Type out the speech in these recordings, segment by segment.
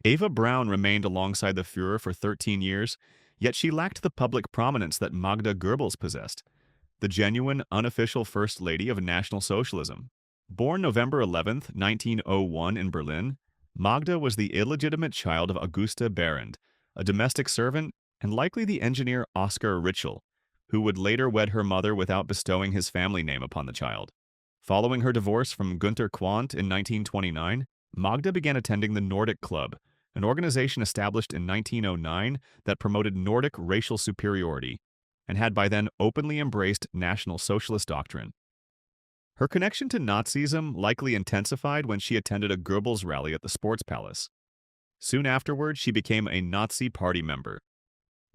Eva Braun remained alongside the Führer for 13 years, yet she lacked the public prominence that Magda Goebbels possessed, the genuine, unofficial First Lady of National Socialism. Born November 11, 1901 in Berlin, Magda was the illegitimate child of Augusta Behrend, a domestic servant and likely the engineer Oskar Ritschl, who would later wed her mother without bestowing his family name upon the child. Following her divorce from Günter Quandt in 1929, Magda began attending the Nordic Club, an organization established in 1909 that promoted Nordic racial superiority and had by then openly embraced National Socialist doctrine. Her connection to Nazism likely intensified when she attended a Goebbels rally at the Sports Palace. Soon afterward, she became a Nazi Party member.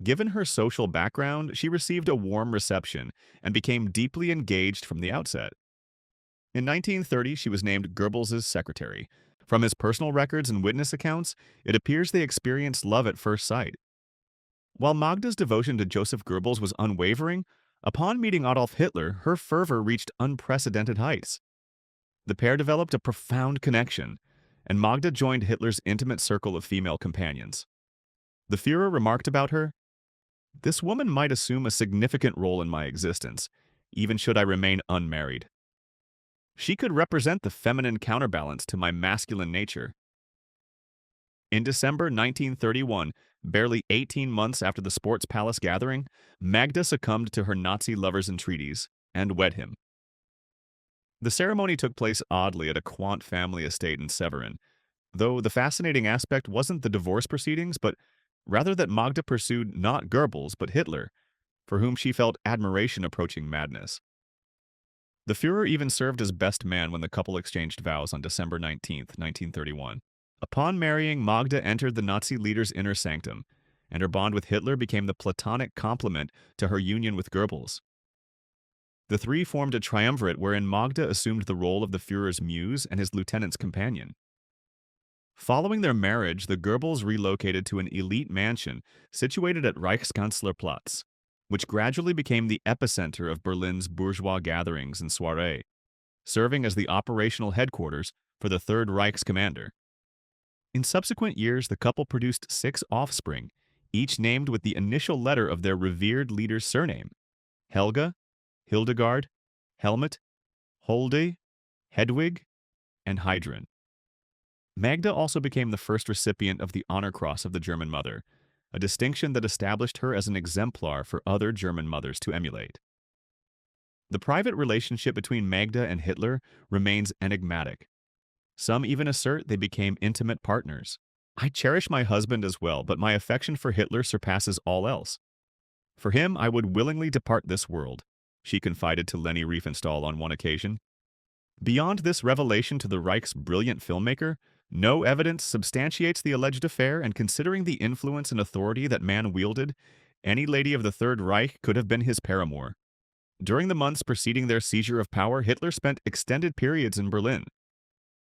Given her social background, she received a warm reception and became deeply engaged from the outset. In 1930, she was named Goebbels' secretary. From his personal records and witness accounts, it appears they experienced love at first sight. While Magda's devotion to Joseph Goebbels was unwavering, upon meeting Adolf Hitler, her fervor reached unprecedented heights. The pair developed a profound connection, and Magda joined Hitler's intimate circle of female companions. The Führer remarked about her, "This woman might assume a significant role in my existence, even should I remain unmarried. She could represent the feminine counterbalance to my masculine nature." In December 1931, barely 18 months after the Sports Palace gathering, Magda succumbed to her Nazi lover's entreaties and wed him. The ceremony took place oddly at a Quandt family estate in Severin, though the fascinating aspect wasn't the divorce proceedings, but rather that Magda pursued not Goebbels, but Hitler, for whom she felt admiration approaching madness. The Führer even served as best man when the couple exchanged vows on December 19, 1931. Upon marrying, Magda entered the Nazi leader's inner sanctum, and her bond with Hitler became the platonic complement to her union with Goebbels. The three formed a triumvirate wherein Magda assumed the role of the Führer's muse and his lieutenant's companion. Following their marriage, the Goebbels relocated to an elite mansion situated at Reichskanzlerplatz, which gradually became the epicenter of Berlin's bourgeois gatherings and soirées, serving as the operational headquarters for the Third Reich's commander. In subsequent years, the couple produced 6 offspring, each named with the initial letter of their revered leader's surname: Helga, Hildegard, Helmut, Holde, Hedwig, and Heidrun. Magda also became the first recipient of the Honor Cross of the German Mother, a distinction that established her as an exemplar for other German mothers to emulate. The private relationship between Magda and Hitler remains enigmatic. Some even assert they became intimate partners. "I cherish my husband as well, but my affection for Hitler surpasses all else. For him, I would willingly depart this world," she confided to Leni Riefenstahl on one occasion. Beyond this revelation to the Reich's brilliant filmmaker, no evidence substantiates the alleged affair, and considering the influence and authority that man wielded, any lady of the Third Reich could have been his paramour. During the months preceding their seizure of power, Hitler spent extended periods in Berlin.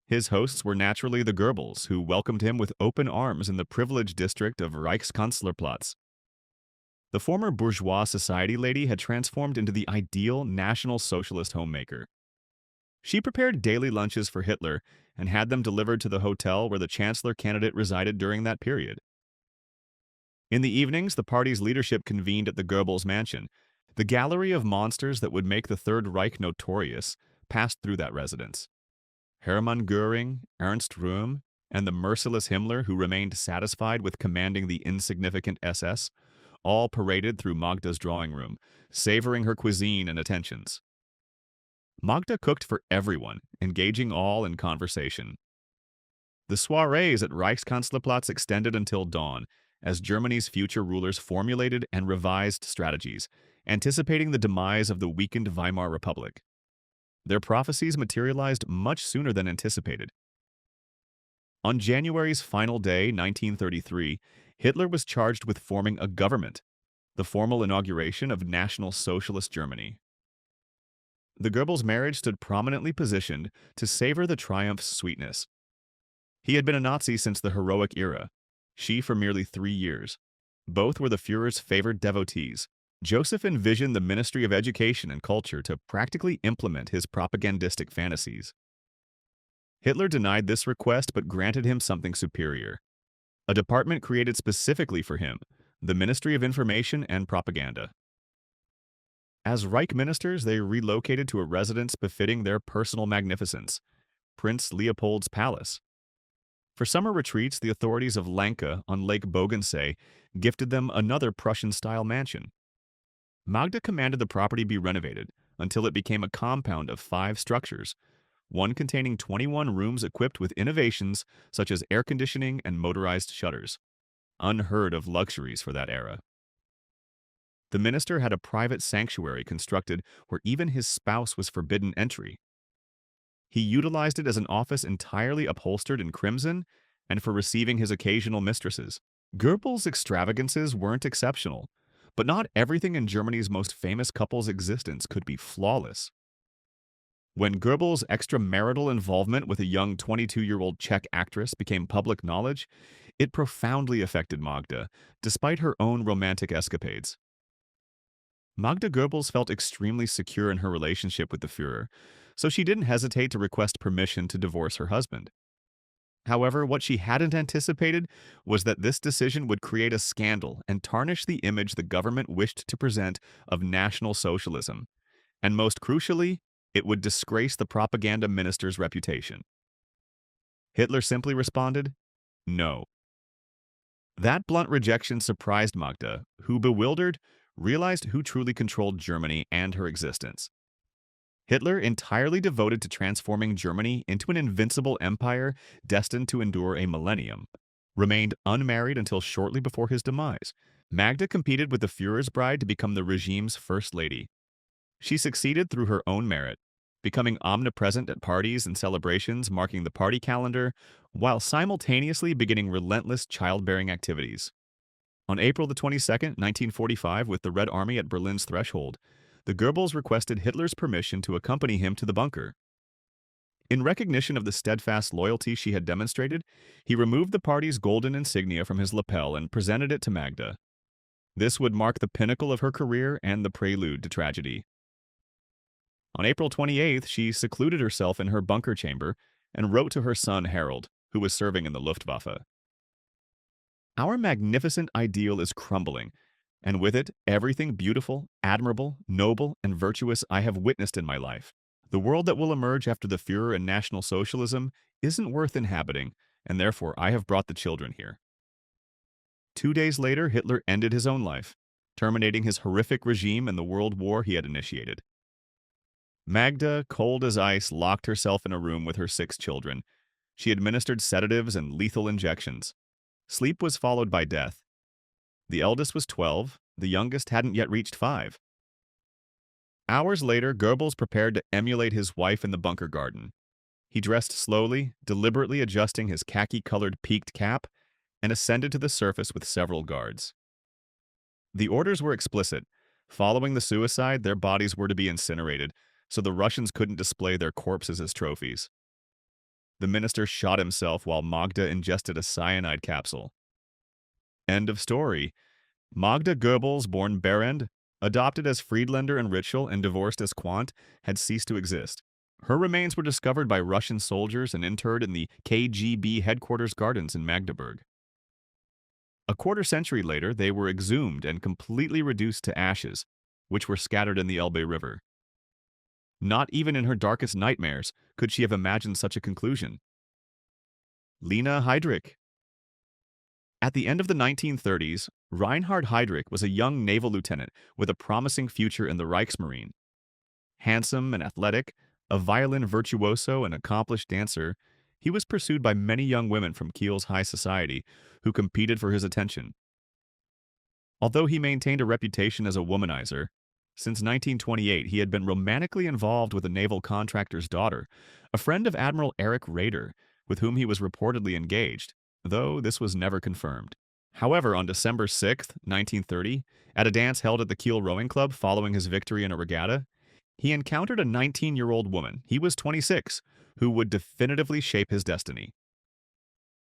His hosts were naturally the Goebbels, who welcomed him with open arms in the privileged district of Reichskanzlerplatz. The former bourgeois society lady had transformed into the ideal National Socialist homemaker. She prepared daily lunches for Hitler and had them delivered to the hotel where the chancellor candidate resided during that period. In the evenings, the party's leadership convened at the Goebbels mansion. The gallery of monsters that would make the Third Reich notorious passed through that residence. Hermann Göring, Ernst Röhm, and the merciless Himmler, who remained satisfied with commanding the insignificant SS, all paraded through Magda's drawing room, savoring her cuisine and attentions. Magda cooked for everyone, engaging all in conversation. The soirees at Reichskanzlerplatz extended until dawn, as Germany's future rulers formulated and revised strategies, anticipating the demise of the weakened Weimar Republic. Their prophecies materialized much sooner than anticipated. On January's final day, 1933, Hitler was charged with forming a government, the formal inauguration of National Socialist Germany. The Goebbels marriage stood prominently positioned to savor the triumph's sweetness. He had been a Nazi since the heroic era, she for merely 3 years. Both were the Führer's favored devotees. Joseph envisioned the Ministry of Education and Culture to practically implement his propagandistic fantasies. Hitler denied this request but granted him something superior: a department created specifically for him, the Ministry of Information and Propaganda. As Reich ministers, they relocated to a residence befitting their personal magnificence, Prince Leopold's Palace. For summer retreats, the authorities of Lanka on Lake Bogensee gifted them another Prussian-style mansion. Magda commanded the property be renovated until it became a compound of 5 structures, one containing 21 rooms equipped with innovations such as air conditioning and motorized shutters, unheard of luxuries for that era. The minister had a private sanctuary constructed where even his spouse was forbidden entry. He utilized it as an office entirely upholstered in crimson and for receiving his occasional mistresses. Goebbels' extravagances weren't exceptional, but not everything in Germany's most famous couple's existence could be flawless. When Goebbels' extramarital involvement with a young 22-year-old Czech actress became public knowledge, it profoundly affected Magda, despite her own romantic escapades. Magda Goebbels felt extremely secure in her relationship with the Führer, so she didn't hesitate to request permission to divorce her husband. However, what she hadn't anticipated was that this decision would create a scandal and tarnish the image the government wished to present of National Socialism, and most crucially, it would disgrace the propaganda minister's reputation. Hitler simply responded, "No." That blunt rejection surprised Magda, who, bewildered, realized who truly controlled Germany and her existence. Hitler, entirely devoted to transforming Germany into an invincible empire destined to endure a millennium, remained unmarried until shortly before his demise. Magda competed with the Führer's bride to become the regime's first lady. She succeeded through her own merit, becoming omnipresent at parties and celebrations marking the party calendar, while simultaneously beginning relentless childbearing activities. On April the 22nd, 1945, with the Red Army at Berlin's threshold, the Goebbels requested Hitler's permission to accompany him to the bunker. In recognition of the steadfast loyalty she had demonstrated, he removed the party's golden insignia from his lapel and presented it to Magda. This would mark the pinnacle of her career and the prelude to tragedy. On April 28th, she secluded herself in her bunker chamber and wrote to her son Harold, who was serving in the Luftwaffe. "Our magnificent ideal is crumbling, and with it, everything beautiful, admirable, noble, and virtuous I have witnessed in my life. The world that will emerge after the Führer and National Socialism isn't worth inhabiting, and therefore I have brought the children here." 2 days later, Hitler ended his own life, terminating his horrific regime and the world war he had initiated. Magda, cold as ice, locked herself in a room with her 6 children. She administered sedatives and lethal injections. Sleep was followed by death. The eldest was 12, the youngest hadn't yet reached 5. Hours later, Goebbels prepared to emulate his wife in the bunker garden. He dressed slowly, deliberately adjusting his khaki-colored peaked cap, and ascended to the surface with several guards. The orders were explicit. Following the suicide, their bodies were to be incinerated, so the Russians couldn't display their corpses as trophies. The minister shot himself while Magda ingested a cyanide capsule. End of story. Magda Goebbels, born Berend, adopted as Friedlander and Ritschl and divorced as Quandt, had ceased to exist. Her remains were discovered by Russian soldiers and interred in the KGB headquarters gardens in Magdeburg. A quarter century later, they were exhumed and completely reduced to ashes, which were scattered in the Elbe River. Not even in her darkest nightmares could she have imagined such a conclusion. Lena Heydrich. At the end of the 1930s, Reinhard Heydrich was a young naval lieutenant with a promising future in the Reichsmarine. Handsome and athletic, a violin virtuoso and accomplished dancer, he was pursued by many young women from Kiel's high society who competed for his attention. Although he maintained a reputation as a womanizer, since 1928 he had been romantically involved with a naval contractor's daughter, a friend of Admiral Erich Raeder, with whom he was reportedly engaged, though this was never confirmed. However, on December 6, 1930, at a dance held at the Kiel Rowing Club following his victory in a regatta, he encountered a 19-year-old woman, he was 26, who would definitively shape his destiny.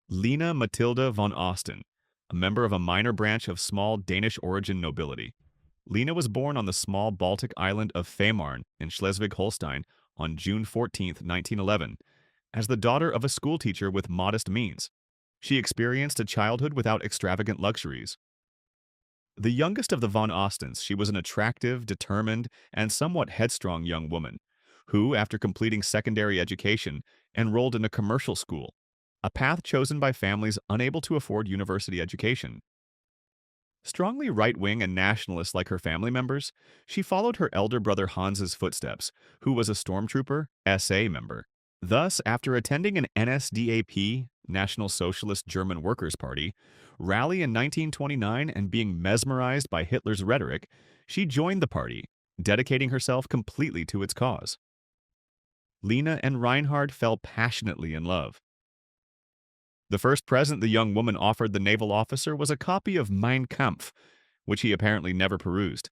Lena Matilda von Osten, a member of a minor branch of small Danish origin nobility. Lena was born on the small Baltic island of Fehmarn in Schleswig-Holstein on June 14, 1911, as the daughter of a schoolteacher with modest means. She experienced a childhood without extravagant luxuries. The youngest of the von Ostens, she was an attractive, determined, and somewhat headstrong young woman, who, after completing secondary education, enrolled in a commercial school, a path chosen by families unable to afford university education. Strongly right-wing and nationalist like her family members, she followed her elder brother Hans's footsteps, who was a stormtrooper SA member. Thus, after attending an NSDAP, National Socialist German Workers' Party, rally in 1929 and being mesmerized by Hitler's rhetoric, she joined the party, dedicating herself completely to its cause. Lena and Reinhard fell passionately in love. The first present the young woman offered the naval officer was a copy of Mein Kampf, which he apparently never perused.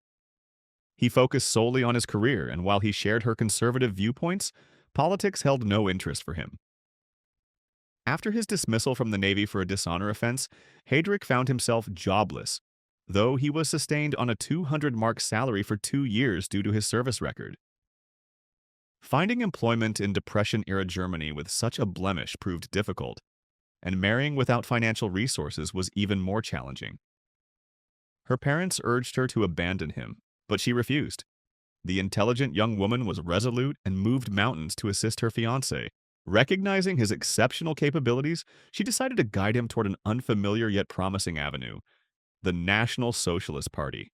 He focused solely on his career, and while he shared her conservative viewpoints, politics held no interest for him. After his dismissal from the Navy for a dishonor offense, Heydrich found himself jobless, though he was sustained on a 200-mark salary for 2 years due to his service record. Finding employment in Depression-era Germany with such a blemish proved difficult, and marrying without financial resources was even more challenging. Her parents urged her to abandon him, but she refused. The intelligent young woman was resolute and moved mountains to assist her fiancé. Recognizing his exceptional capabilities, she decided to guide him toward an unfamiliar yet promising avenue, the National Socialist Party.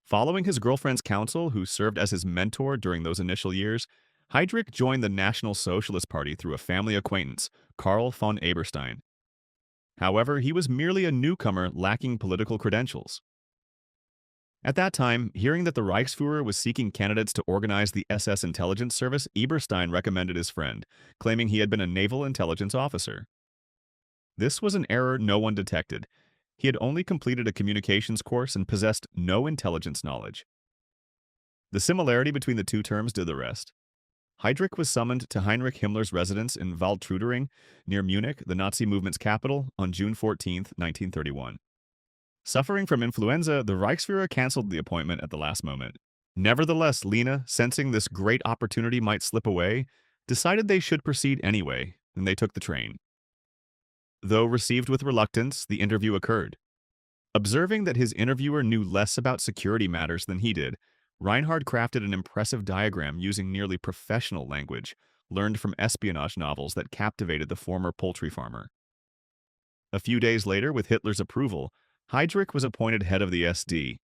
Following his girlfriend's counsel, who served as his mentor during those initial years, Heydrich joined the National Socialist Party through a family acquaintance, Karl von Eberstein. However, he was merely a newcomer lacking political credentials. At that time, hearing that the Reichsfuhrer was seeking candidates to organize the SS intelligence service, Eberstein recommended his friend, claiming he had been a naval intelligence officer. This was an error no one detected. He had only completed a communications course and possessed no intelligence knowledge. The similarity between the two terms did the rest. Heydrich was summoned to Heinrich Himmler's residence in Waldtrudering, near Munich, the Nazi movement's capital, on June 14, 1931. Suffering from influenza, the Reichsfuhrer canceled the appointment at the last moment. Nevertheless, Lena, sensing this great opportunity might slip away, decided they should proceed anyway, and they took the train. Though received with reluctance, the interview occurred. Observing that his interviewer knew less about security matters than he did, Reinhard crafted an impressive diagram using nearly professional language, learned from espionage novels that captivated the former poultry farmer. A few days later, with Hitler's approval, Heydrich was appointed head of the SD.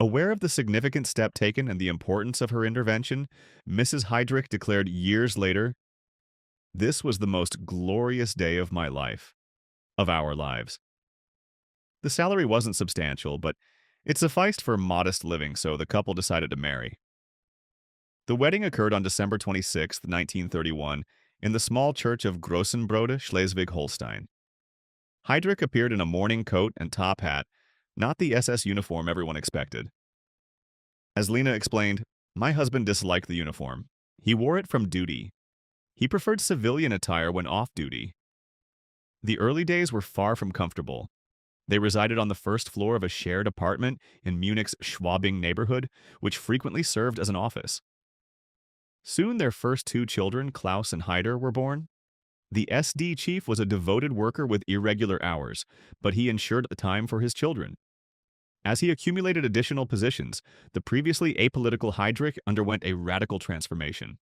Aware of the significant step taken and the importance of her intervention, Mrs. Heydrich declared years later, "This was the most glorious day of my life, of our lives." The salary wasn't substantial, but it sufficed for modest living, so the couple decided to marry. The wedding occurred on December 26, 1931, in the small church of Grossenbrode, Schleswig-Holstein. Heydrich appeared in a morning coat and top hat, not the SS uniform everyone expected. As Lena explained, "My husband disliked the uniform. He wore it from duty. He preferred civilian attire when off duty." The early days were far from comfortable. They resided on the first floor of a shared apartment in Munich's Schwabing neighborhood, which frequently served as an office. Soon their first 2 children, Klaus and Heider, were born. The SD chief was a devoted worker with irregular hours, but he ensured time for his children. As he accumulated additional positions, the previously apolitical Heydrich underwent a radical transformation.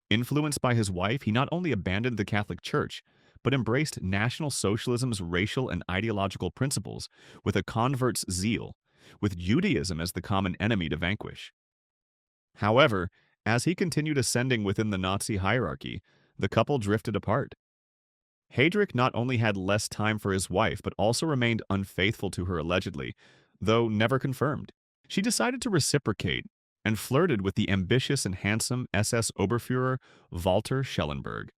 Influenced by his wife, he not only abandoned the Catholic Church, but embraced National Socialism's racial and ideological principles with a convert's zeal, with Judaism as the common enemy to vanquish. However, as he continued ascending within the Nazi hierarchy, the couple drifted apart. Heydrich not only had less time for his wife, but also remained unfaithful to her allegedly, though never confirmed. She decided to reciprocate and flirted with the ambitious and handsome SS Oberfuhrer Walter Schellenberg.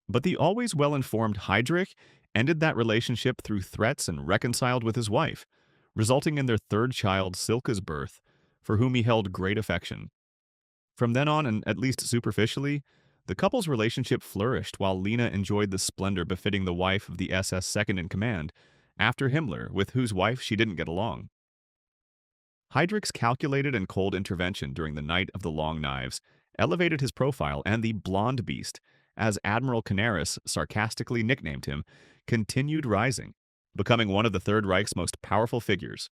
But the always well-informed Heydrich ended that relationship through threats and reconciled with his wife, resulting in their 3rd child, Silke's birth, for whom he held great affection. From then on, and at least superficially, the couple's relationship flourished while Lena enjoyed the splendor befitting the wife of the SS second-in-command, after Himmler, with whose wife she didn't get along. Heydrich's calculated and cold intervention during the Night of the Long Knives elevated his profile, and the Blonde Beast, as Admiral Canaris sarcastically nicknamed him, continued rising, becoming one of the Third Reich's most powerful figures.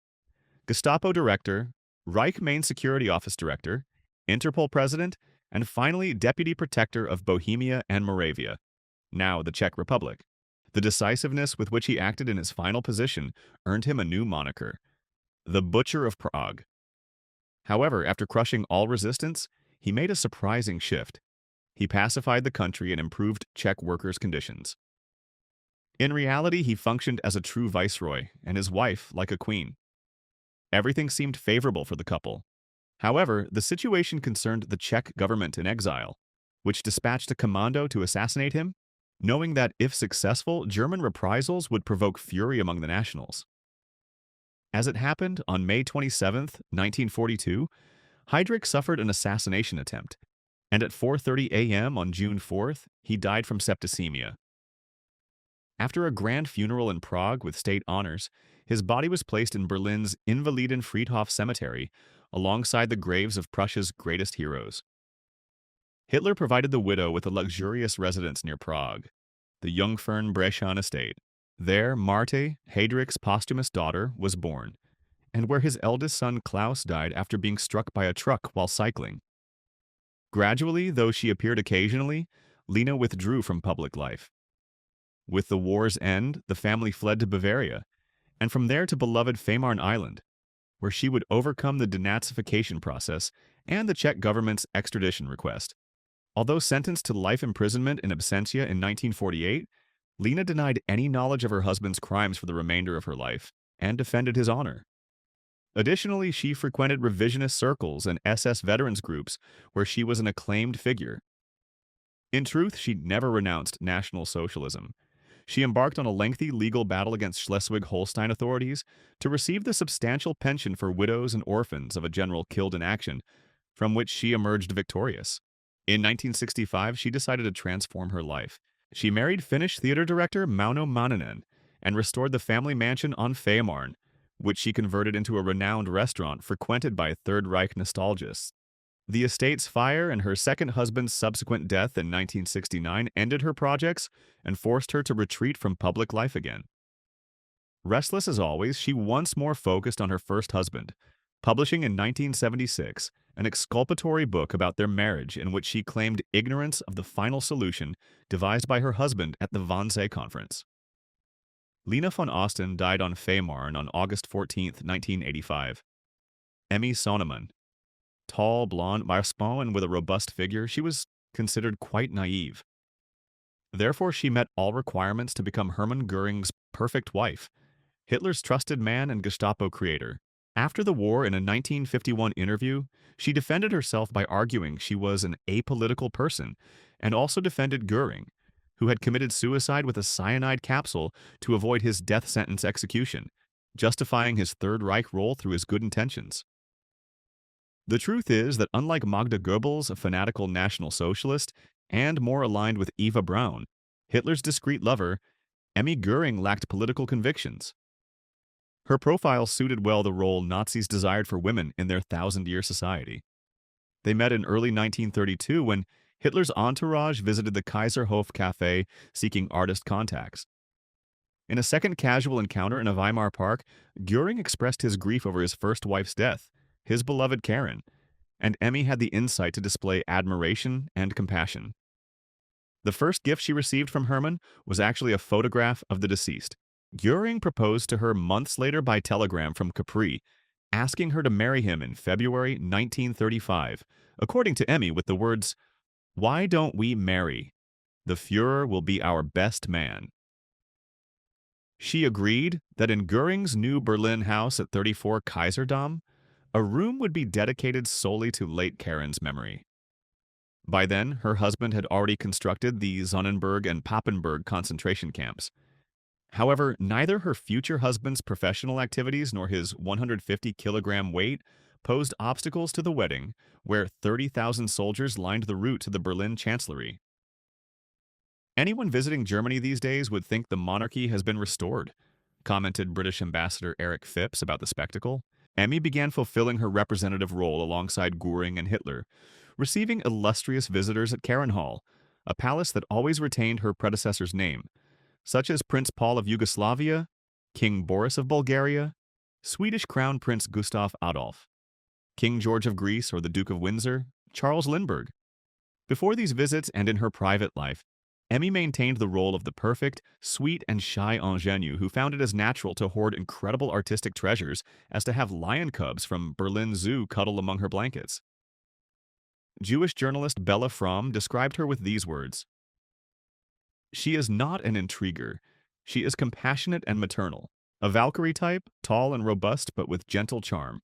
Gestapo director, Reich Main Security Office director, Interpol president, and finally deputy protector of Bohemia and Moravia, now the Czech Republic. The decisiveness with which he acted in his final position earned him a new moniker, the Butcher of Prague. However, after crushing all resistance, he made a surprising shift. He pacified the country and improved Czech workers' conditions. In reality, he functioned as a true viceroy, and his wife like a queen. Everything seemed favorable for the couple. However, the situation concerned the Czech government in exile, which dispatched a commando to assassinate him, knowing that if successful, German reprisals would provoke fury among the nationals. As it happened, on May 27, 1942, Heydrich suffered an assassination attempt, and at 4:30 a.m. on June 4th, he died from septicemia. After a grand funeral in Prague with state honors, his body was placed in Berlin's Invalidenfriedhof cemetery, alongside the graves of Prussia's greatest heroes. Hitler provided the widow with a luxurious residence near Prague, the Jungfernbrechen estate. There, Marthe, Heydrich's posthumous daughter, was born, and where his eldest son Klaus died after being struck by a truck while cycling. Gradually, though she appeared occasionally, Lena withdrew from public life. With the war's end, the family fled to Bavaria, and from there to beloved Fehmarn Island, where she would overcome the denazification process and the Czech government's extradition request. Although sentenced to life imprisonment in absentia in 1948, Lena denied any knowledge of her husband's crimes for the remainder of her life and defended his honor. Additionally, she frequented revisionist circles and SS veterans groups where she was an acclaimed figure. In truth, she never renounced National Socialism. She embarked on a lengthy legal battle against Schleswig-Holstein authorities to receive the substantial pension for widows and orphans of a general killed in action, from which she emerged victorious. In 1965, she decided to transform her life. She married Finnish theater director Mauno Manninen and restored the family mansion on Fehmarn, which she converted into a renowned restaurant frequented by Third Reich nostalgists. The estate's fire and her second husband's subsequent death in 1969 ended her projects and forced her to retreat from public life again. Restless as always, she once more focused on her first husband, publishing in 1976 an exculpatory book about their marriage in which she claimed ignorance of the final solution devised by her husband at the Wannsee Conference. Lena von Osten died on Fehmarn on August 14, 1985. Emmy Sonnemann. Tall, blonde, small, and with a robust figure, she was considered quite naive. Therefore, she met all requirements to become Hermann Göring's perfect wife, Hitler's trusted man and Gestapo creator. After the war, in a 1951 interview, she defended herself by arguing she was an apolitical person and also defended Göring, who had committed suicide with a cyanide capsule to avoid his death sentence execution, justifying his Third Reich role through his good intentions. The truth is that unlike Magda Goebbels, a fanatical National Socialist, and more aligned with Eva Braun, Hitler's discreet lover, Emmy Göring lacked political convictions. Her profile suited well the role Nazis desired for women in their thousand-year society. They met in early 1932 when Hitler's entourage visited the Kaiserhof Café seeking artist contacts. In a second casual encounter in a Weimar park, Göring expressed his grief over his first wife's death, his beloved Karen, and Emmy had the insight to display admiration and compassion. The first gift she received from Hermann was actually a photograph of the deceased. Göring proposed to her months later by telegram from Capri, asking her to marry him in February 1935, according to Emmy with the words, "Why don't we marry? The Führer will be our best man." She agreed that in Göring's new Berlin house at 34 Kaiserdamm, a room would be dedicated solely to late Karen's memory. By then, her husband had already constructed the Sonnenberg and Papenburg concentration camps. However, neither her future husband's professional activities nor his 150-kilogram weight posed obstacles to the wedding, where 30,000 soldiers lined the route to the Berlin Chancellery. Anyone visiting Germany these days would think the monarchy has been restored, commented British Ambassador Eric Phipps about the spectacle. Emmy began fulfilling her representative role alongside Göring and Hitler, receiving illustrious visitors at Karen Hall, a palace that always retained her predecessor's name, such as Prince Paul of Yugoslavia, King Boris of Bulgaria, Swedish Crown Prince Gustav Adolf, King George of Greece or the Duke of Windsor, Charles Lindbergh. Before these visits and in her private life, Emmy maintained the role of the perfect, sweet, and shy ingenue who found it as natural to hoard incredible artistic treasures as to have lion cubs from Berlin Zoo cuddle among her blankets. Jewish journalist Bella Fromm described her with these words: "She is not an intriguer. She is compassionate and maternal, a Valkyrie type, tall and robust but with gentle charm."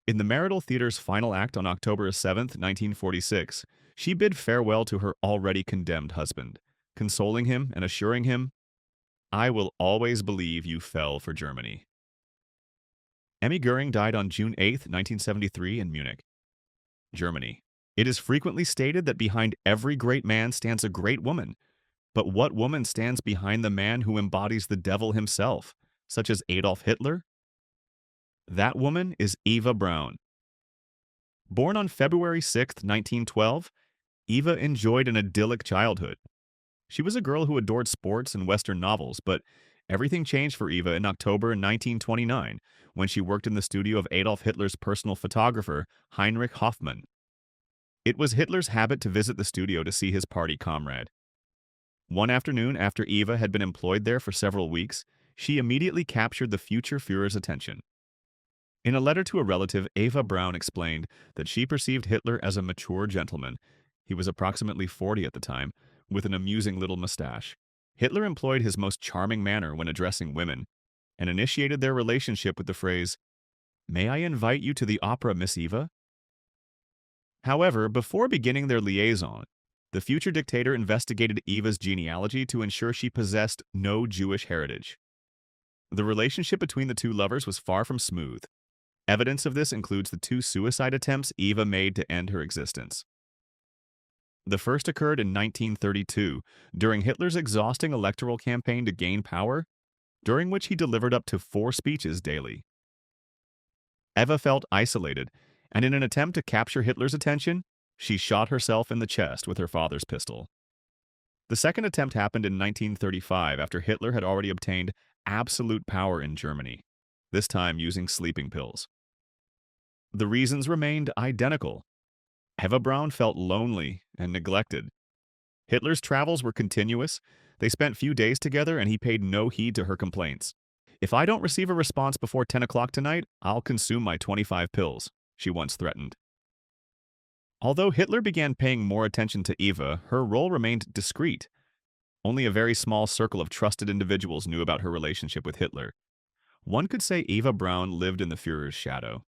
In the Marital Theater's final act on October 7, 1946, she bid farewell to her already condemned husband, consoling him and assuring him, "I will always believe you fell for Germany." Emmy Goering died on June 8, 1973 in Munich, Germany. It is frequently stated that behind every great man stands a great woman. But what woman stands behind the man who embodies the devil himself, such as Adolf Hitler? That woman is Eva Braun. Born on February 6, 1912, Eva enjoyed an idyllic childhood. She was a girl who adored sports and Western novels, but everything changed for Eva in October 1929 when she worked in the studio of Adolf Hitler's personal photographer, Heinrich Hoffmann. It was Hitler's habit to visit the studio to see his party comrade. One afternoon, after Eva had been employed there for several weeks, she immediately captured the future Führer's attention. In a letter to a relative, Eva Braun explained that she perceived Hitler as a mature gentleman. He was approximately 40 at the time, with an amusing little mustache. Hitler employed his most charming manner when addressing women, and initiated their relationship with the phrase, "May I invite you to the opera, Miss Eva?" However, before beginning their liaison, the future dictator investigated Eva's genealogy to ensure she possessed no Jewish heritage. The relationship between the two lovers was far from smooth. Evidence of this includes the 2 suicide attempts Eva made to end her existence. The first occurred in 1932, during Hitler's exhausting electoral campaign to gain power, during which he delivered up to 4 speeches daily. Eva felt isolated, and in an attempt to capture Hitler's attention, she shot herself in the chest with her father's pistol. The second attempt happened in 1935 after Hitler had already obtained absolute power in Germany, this time using sleeping pills. The reasons remained identical. Eva Braun felt lonely and neglected. Hitler's travels were continuous. They spent few days together and he paid no heed to her complaints. "If I don't receive a response before 10 o'clock tonight, I'll consume my 25 pills, she once threatened. Although Hitler began paying more attention to Eva, her role remained discreet. Only a very small circle of trusted individuals knew about her relationship with Hitler. One could say Eva Braun lived in the Führer's shadow.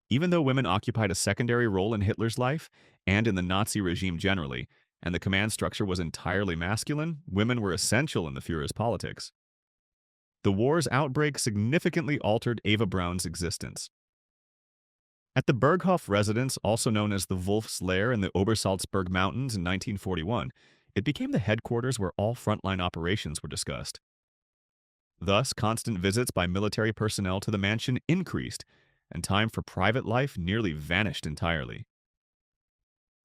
Even though women occupied a secondary role in Hitler's life, and in the Nazi regime generally, and the command structure was entirely masculine, women were essential in the Führer's politics. The war's outbreak significantly altered Eva Braun's existence. At the Berghof residence, also known as the Wolf's Lair in the Obersalzberg Mountains in 1941, it became the headquarters where all frontline operations were discussed. Thus, constant visits by military personnel to the mansion increased, and time for private life nearly vanished entirely.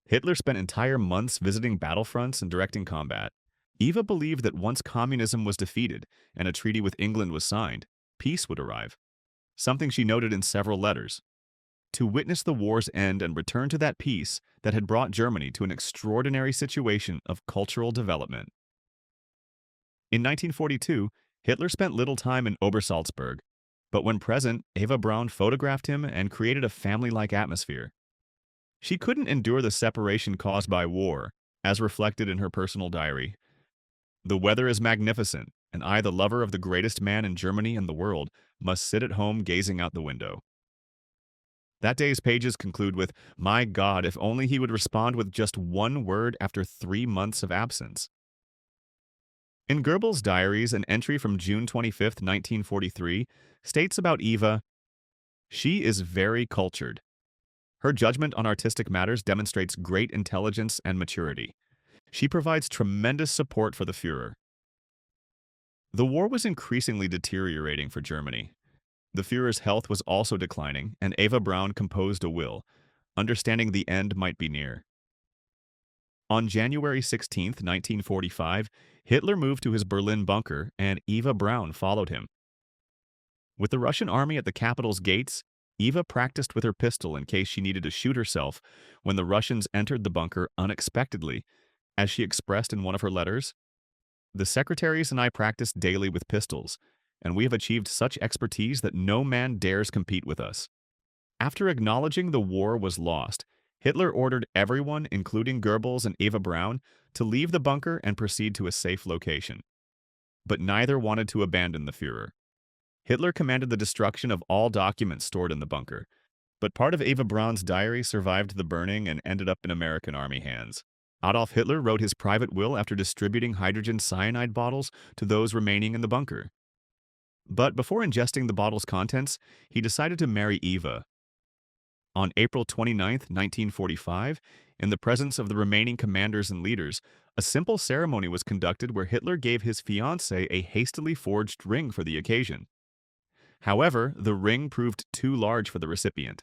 Hitler spent entire months visiting battlefronts and directing combat. Eva believed that once communism was defeated and a treaty with England was signed, peace would arrive, something she noted in several letters. To witness the war's end and return to that peace that had brought Germany to an extraordinary situation of cultural development. In 1942, Hitler spent little time in Obersalzberg, but when present, Eva Braun photographed him and created a family-like atmosphere. She couldn't endure the separation caused by war, as reflected in her personal diary. "The weather is magnificent, and I, the lover of the greatest man in Germany and the world, must sit at home gazing out the window." That day's pages conclude with, "My God, if only he would respond with just one word after 3 months of absence." In Goebbels' diaries, an entry from June 25, 1943, states about Eva, "She is very cultured. Her judgment on artistic matters demonstrates great intelligence and maturity. She provides tremendous support for the Führer." The war was increasingly deteriorating for Germany. The Führer's health was also declining, and Eva Braun composed a will, understanding the end might be near. On January 16, 1945, Hitler moved to his Berlin bunker, and Eva Braun followed him. With the Russian army at the capital's gates, Eva practiced with her pistol in case she needed to shoot herself when the Russians entered the bunker unexpectedly. As she expressed in one of her letters, "The secretaries and I practice daily with pistols, and we have achieved such expertise that no man dares compete with us." After acknowledging the war was lost, Hitler ordered everyone, including Goebbels and Eva Braun, to leave the bunker and proceed to a safe location. But neither wanted to abandon the Führer. Hitler commanded the destruction of all documents stored in the bunker, but part of Eva Braun's diary survived the burning and ended up in American Army hands. Adolf Hitler wrote his private will after distributing hydrogen cyanide bottles to those remaining in the bunker. But before ingesting the bottle's contents, he decided to marry Eva. On April 29, 1945, in the presence of the remaining commanders and leaders, a simple ceremony was conducted where Hitler gave his fiancée a hastily forged ring for the occasion. However, the ring proved too large for the recipient.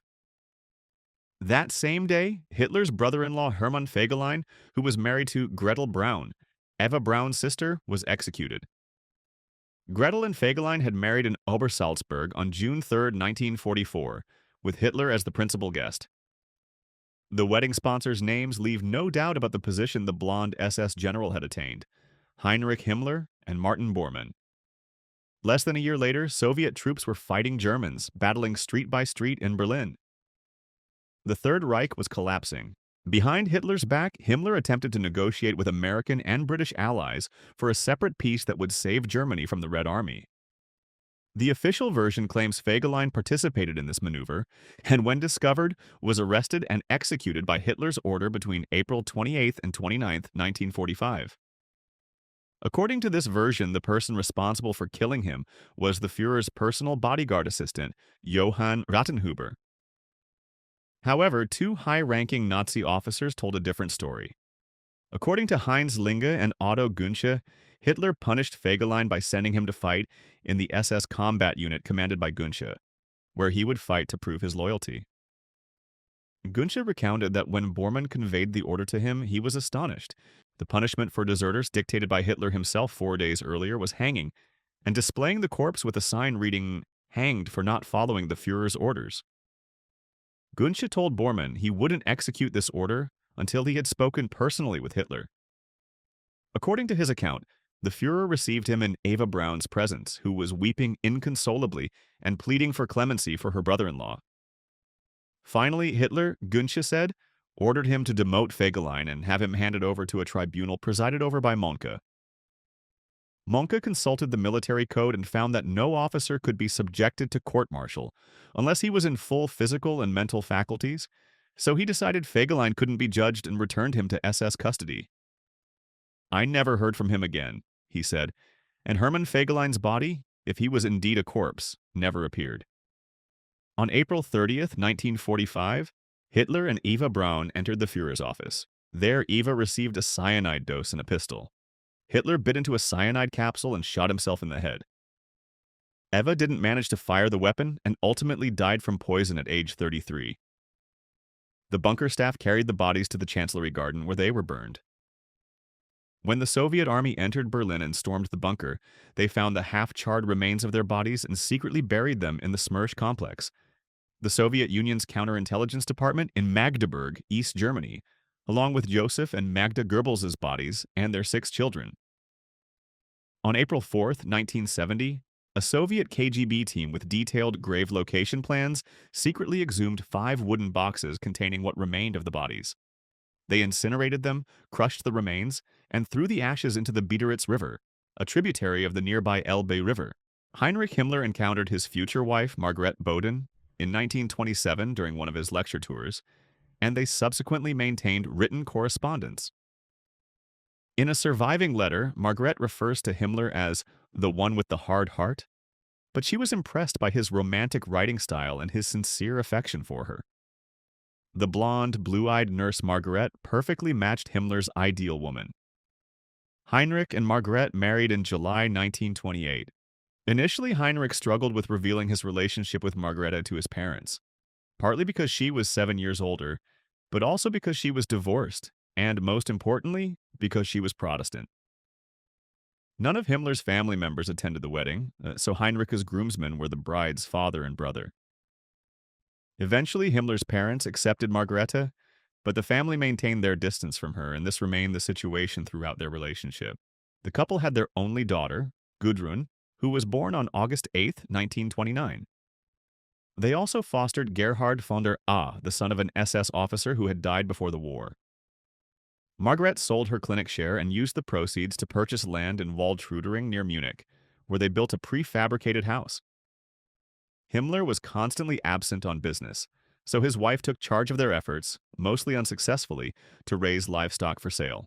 That same day, Hitler's brother-in-law Hermann Fegelein, who was married to Gretel Braun, Eva Braun's sister, was executed. Gretel and Fegelein had married in Obersalzberg on June 3, 1944, with Hitler as the principal guest. The wedding sponsors' names leave no doubt about the position the blonde SS general had attained: Heinrich Himmler and Martin Bormann. Less than a year later, Soviet troops were fighting Germans, battling street by street in Berlin. The Third Reich was collapsing. Behind Hitler's back, Himmler attempted to negotiate with American and British allies for a separate peace that would save Germany from the Red Army. The official version claims Fegelein participated in this maneuver, and when discovered, was arrested and executed by Hitler's order between April 28 and 29, 1945. According to this version, the person responsible for killing him was the Führer's personal bodyguard assistant, Johann Rattenhuber. However, two high-ranking Nazi officers told a different story. According to Heinz Linge and Otto Günsche, Hitler punished Fegelein by sending him to fight in the SS combat unit commanded by Günsche, where he would fight to prove his loyalty. Günsche recounted that when Bormann conveyed the order to him, he was astonished. The punishment for deserters dictated by Hitler himself 4 days earlier was hanging, and displaying the corpse with a sign reading, "Hanged for not following the Führer's orders." Günsche told Bormann he wouldn't execute this order until he had spoken personally with Hitler. According to his account, the Führer received him in Eva Braun's presence, who was weeping inconsolably and pleading for clemency for her brother-in-law. Finally, Hitler, Günsche said, ordered him to demote Fegelein and have him handed over to a tribunal presided over by Mohnke. Mohnke consulted the military code and found that no officer could be subjected to court-martial unless he was in full physical and mental faculties, so he decided Fegelein couldn't be judged and returned him to SS custody. "I never heard from him again," he said, and Hermann Fegelein's body, if he was indeed a corpse, never appeared. On April 30, 1945, Hitler and Eva Braun entered the Führer's office. There, Eva received a cyanide dose and a pistol. Hitler bit into a cyanide capsule and shot himself in the head. Eva didn't manage to fire the weapon and ultimately died from poison at age 33. The bunker staff carried the bodies to the Chancellery Garden, where they were burned. When the Soviet army entered Berlin and stormed the bunker, they found the half-charred remains of their bodies and secretly buried them in the Smersh complex, the Soviet Union's counterintelligence department in Magdeburg, East Germany, along with Joseph and Magda Goebbels' bodies and their 6 children. On April 4, 1970, a Soviet KGB team with detailed grave location plans secretly exhumed 5 wooden boxes containing what remained of the bodies. They incinerated them, crushed the remains, and threw the ashes into the Biederitz River, a tributary of the nearby Elbe River. Heinrich Himmler encountered his future wife, Margrethe Boden, in 1927 during one of his lecture tours, and they subsequently maintained written correspondence. In a surviving letter, Margrethe refers to Himmler as the one with the hard heart, but she was impressed by his romantic writing style and his sincere affection for her. The blonde, blue-eyed nurse Margrethe perfectly matched Himmler's ideal woman. Heinrich and Margrethe married in July 1928. Initially, Heinrich struggled with revealing his relationship with Margrethe to his parents, partly because she was 7 years older, but also because she was divorced and most importantly, because she was Protestant. None of Himmler's family members attended the wedding, so Heinrich's groomsmen were the bride's father and brother. Eventually, Himmler's parents accepted Margareta, but the family maintained their distance from her, and this remained the situation throughout their relationship. The couple had their only daughter, Gudrun, who was born on August 8, 1929. They also fostered Gerhard von der A, the son of an SS officer who had died before the war. Margaret sold her clinic share and used the proceeds to purchase land in Waldschrudering near Munich, where they built a prefabricated house. Himmler was constantly absent on business, so his wife took charge of their efforts, mostly unsuccessfully, to raise livestock for sale.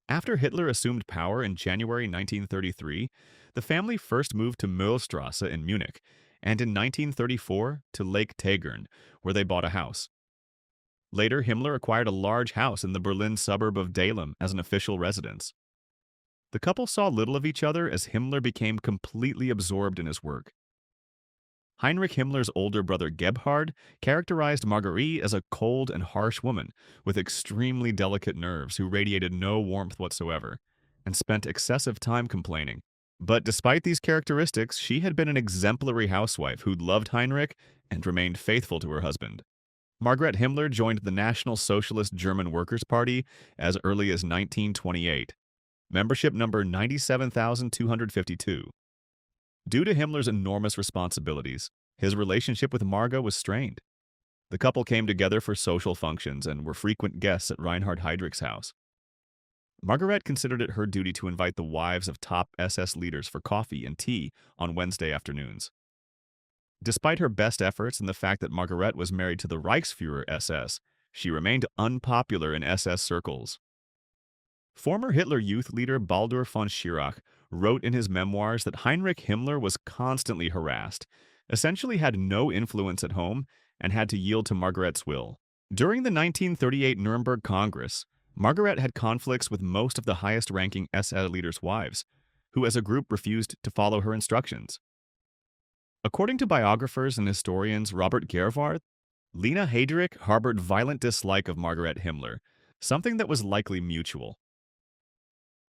After Hitler assumed power in January 1933, the family first moved to Möhlstrasse in Munich, and in 1934 to Lake Tegern, where they bought a house. Later, Himmler acquired a large house in the Berlin suburb of Dahlem as an official residence. The couple saw little of each other as Himmler became completely absorbed in his work. Heinrich Himmler's older brother Gebhard characterized Marguerite as a cold and harsh woman with extremely delicate nerves who radiated no warmth whatsoever, and spent excessive time complaining. But despite these characteristics, she had been an exemplary housewife who loved Heinrich and remained faithful to her husband. Margaret Himmler joined the National Socialist German Workers' Party as early as 1928, membership number 97,252. Due to Himmler's enormous responsibilities, his relationship with Marga was strained. The couple came together for social functions and were frequent guests at Reinhard Heydrich's house. Margaret considered it her duty to invite the wives of top SS leaders for coffee and tea on Wednesday afternoons. Despite her best efforts and the fact that Margaret was married to the Reichsfuhrer SS, she remained unpopular in SS circles. Former Hitler Youth leader Baldur von Schirach wrote in his memoirs that Heinrich Himmler was constantly harassed, essentially had no influence at home, and had to yield to Margaret's will. During the 1938 Nuremberg Congress, Margaret had conflicts with most of the highest-ranking SS leaders' wives, who as a group refused to follow her instructions. According to biographers and historians Robert Gerwarth, Lena Heydrich harbored violent dislike of Margaret Himmler, something that was likely mutual.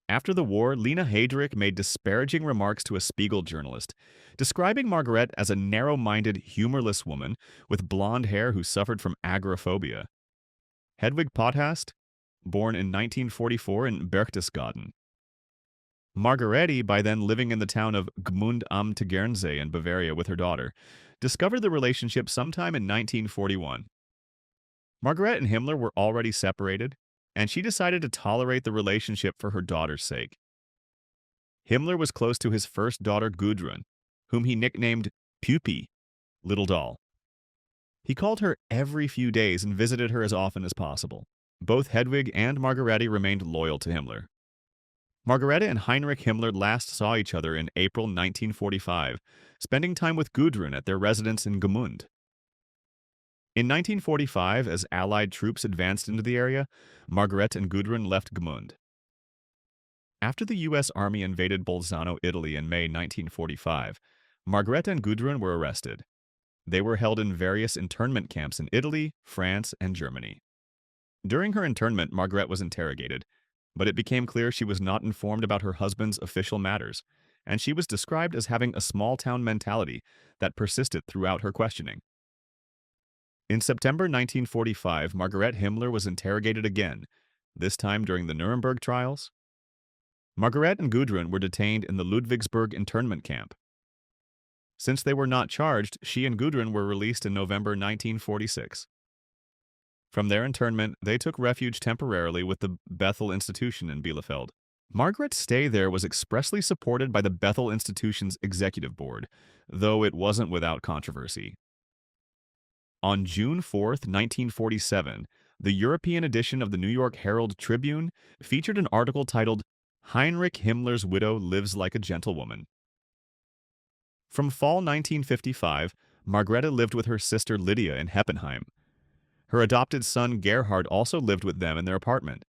After the war, Lena Heydrich made disparaging remarks to a Spiegel journalist, describing Margaret as a narrow-minded, humorless woman with blonde hair who suffered from agoraphobia. Hedwig Potthast, born in 1944 in Berchtesgaden. Margarete, by then living in the town of Gmund am Tegernsee in Bavaria with her daughter, discovered the relationship sometime in 1941. Margaret and Himmler were already separated, and she decided to tolerate the relationship for her daughter's sake. Himmler was close to his first daughter Gudrun, whom he nicknamed Pupi, Little Doll. He called her every few days and visited her as often as possible. Both Hedwig and Margarete remained loyal to Himmler. Margarete and Heinrich Himmler last saw each other in April 1945, spending time with Gudrun at their residence in Gmund. In 1945, as Allied troops advanced into the area, Margaret and Gudrun left Gmund. After the U.S. Army invaded Bolzano, Italy in May 1945, Margaret and Gudrun were arrested. They were held in various internment camps in Italy, France, and Germany. During her internment, Margaret was interrogated, but it became clear she was not informed about her husband's official matters, and she was described as having a small-town mentality that persisted throughout her questioning. In September 1945, Margaret Himmler was interrogated again, this time during the Nuremberg trials. Margaret and Gudrun were detained in the Ludwigsburg internment camp. Since they were not charged, she and Gudrun were released in November 1946. From their internment, they took refuge temporarily with the Bethel Institution in Bielefeld. Margaret's stay there was expressly supported by the Bethel Institution's executive board, though it wasn't without controversy. On June 4, 1947, the European edition of the New York Herald Tribune featured an article titled, "Heinrich Himmler's Widow Lives Like a Gentlewoman." From fall 1955, Margarete lived with her sister Lydia in Heppenheim. Her adopted son Gerhard also lived with them in their apartment.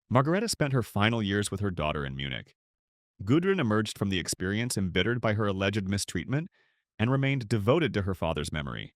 Margarete spent her final years with her daughter in Munich. Gudrun emerged from the experience embittered by her alleged mistreatment and remained devoted to her father's memory.